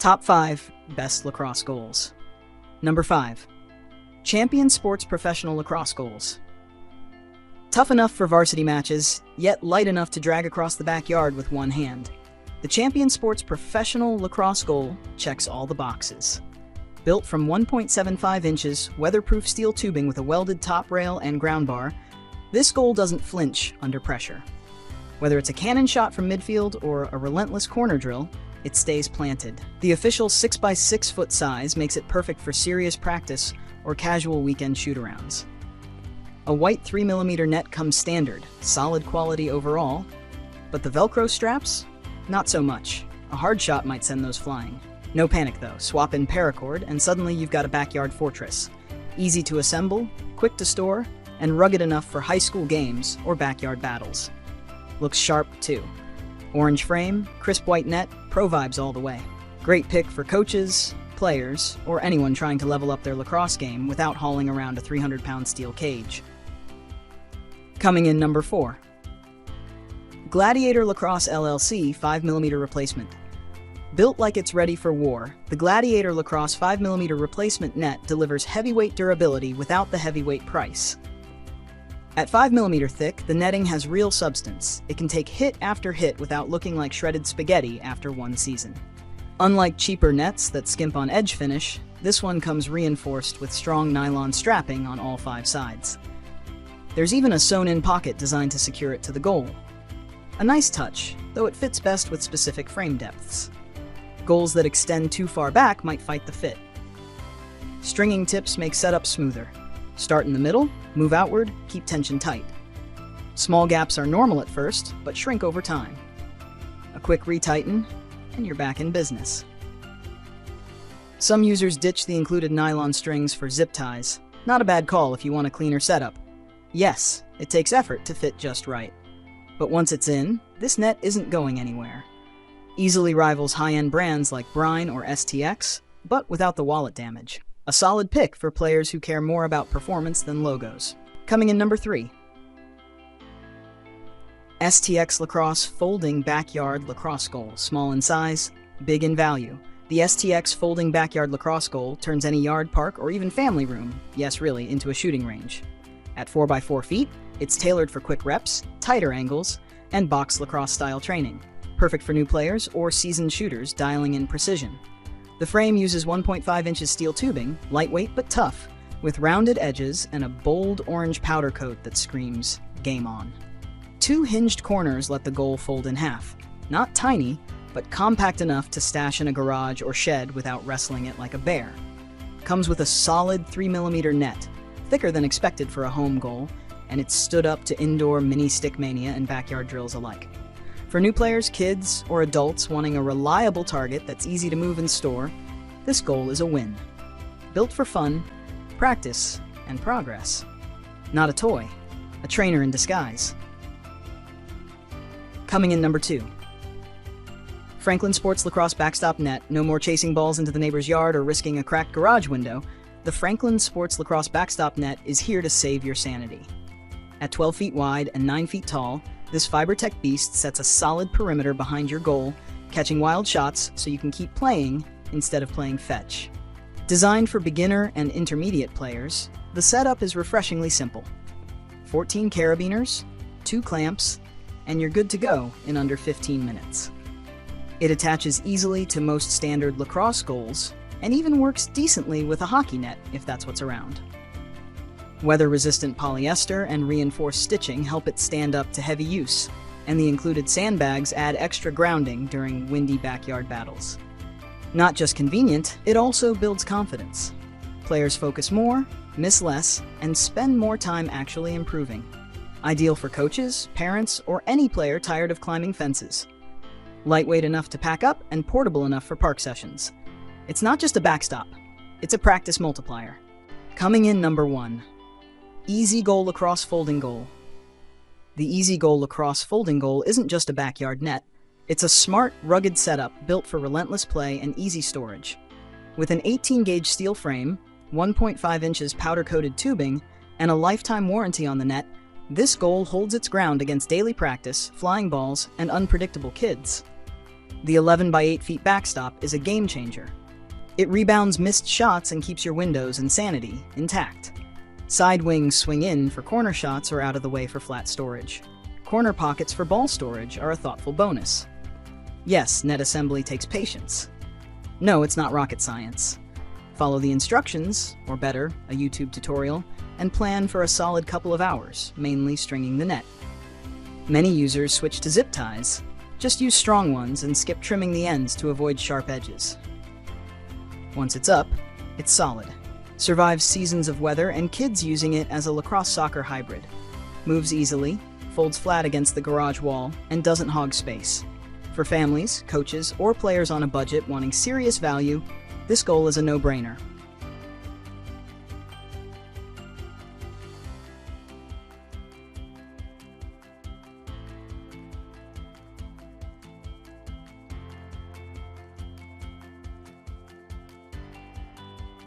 Top 5 Best Lacrosse Goals. Number 5. Champion Sports Professional Lacrosse Goals. Tough enough for varsity matches, yet light enough to drag across the backyard with one hand. The Champion Sports Professional Lacrosse Goal checks all the boxes. Built from 1.75 inches weatherproof steel tubing with a welded top rail and ground bar, this goal doesn't flinch under pressure. Whether it's a cannon shot from midfield or a relentless corner drill, it stays planted. The official 6x6 foot size makes it perfect for serious practice or casual weekend shoot-arounds. A white 3mm net comes standard, solid quality overall, but the Velcro straps? Not so much. A hard shot might send those flying. No panic though, swap in paracord and suddenly you've got a backyard fortress. Easy to assemble, quick to store, and rugged enough for high school games or backyard battles. Looks sharp too. Orange frame, crisp white net, pro vibes all the way. Great pick for coaches, players, or anyone trying to level up their lacrosse game without hauling around a 300-pound steel cage. Coming in number 4. Gladiator Lacrosse LLC 5mm replacement. Built like it's ready for war, the Gladiator Lacrosse 5mm replacement net delivers heavyweight durability without the heavyweight price. At 5mm thick, the netting has real substance. It can take hit after hit without looking like shredded spaghetti after one season. Unlike cheaper nets that skimp on edge finish, this one comes reinforced with strong nylon strapping on all 5 sides. There's even a sewn-in pocket designed to secure it to the goal. A nice touch, though it fits best with specific frame depths. Goals that extend too far back might fight the fit. Stringing tips make setup smoother. Start in the middle, move outward, keep tension tight. Small gaps are normal at first, but shrink over time. A quick retighten, and you're back in business. Some users ditch the included nylon strings for zip ties. Not a bad call if you want a cleaner setup. Yes, it takes effort to fit just right. But once it's in, this net isn't going anywhere. Easily rivals high-end brands like Brine or STX, but without the wallet damage. A solid pick for players who care more about performance than logos. Coming in number 3. STX Lacrosse Folding Backyard Lacrosse Goal. Small in size, big in value. The STX Folding Backyard Lacrosse Goal turns any yard, park, or even family room, yes really, into a shooting range. At 4x4 feet, it's tailored for quick reps, tighter angles, and box lacrosse style training. Perfect for new players or seasoned shooters dialing in precision. The frame uses 1.5 inches steel tubing, lightweight but tough, with rounded edges and a bold orange powder coat that screams, game on. 2 hinged corners let the goal fold in half. Not tiny, but compact enough to stash in a garage or shed without wrestling it like a bear. Comes with a solid 3mm net, thicker than expected for a home goal, and it's stood up to indoor mini stick mania and backyard drills alike. For new players, kids, or adults wanting a reliable target that's easy to move and store, this goal is a win. Built for fun, practice, and progress. Not a toy, a trainer in disguise. Coming in number 2. Franklin Sports Lacrosse Backstop Net. No more chasing balls into the neighbor's yard or risking a cracked garage window. The Franklin Sports Lacrosse Backstop Net is here to save your sanity. At 12 feet wide and 9 feet tall, this FiberTech beast sets a solid perimeter behind your goal, catching wild shots so you can keep playing instead of playing fetch. Designed for beginner and intermediate players, the setup is refreshingly simple. 14 carabiners, 2 clamps, and you're good to go in under 15 minutes. It attaches easily to most standard lacrosse goals, and even works decently with a hockey net if that's what's around. Weather-resistant polyester and reinforced stitching help it stand up to heavy use, and the included sandbags add extra grounding during windy backyard battles. Not just convenient, it also builds confidence. Players focus more, miss less, and spend more time actually improving. Ideal for coaches, parents, or any player tired of climbing fences. Lightweight enough to pack up and portable enough for park sessions. It's not just a backstop, it's a practice multiplier. Coming in number 1. EZGoal Lacrosse Folding Goal. The EZGoal Lacrosse Folding Goal isn't just a backyard net. It's a smart, rugged setup built for relentless play and easy storage. With an 18-gauge steel frame, 1.5 inches powder-coated tubing, and a lifetime warranty on the net, this goal holds its ground against daily practice, flying balls, and unpredictable kids. The 11 by 8 feet backstop is a game changer. It rebounds missed shots and keeps your windows and sanity intact. Side wings swing in for corner shots or out of the way for flat storage. Corner pockets for ball storage are a thoughtful bonus. Yes, net assembly takes patience. No, it's not rocket science. Follow the instructions, or better, a YouTube tutorial, and plan for a solid couple of hours, mainly stringing the net. Many users switch to zip ties. Just use strong ones and skip trimming the ends to avoid sharp edges. Once it's up, it's solid. Survives seasons of weather and kids using it as a lacrosse soccer hybrid. Moves easily, folds flat against the garage wall, and doesn't hog space. For families, coaches, or players on a budget wanting serious value, this goal is a no-brainer.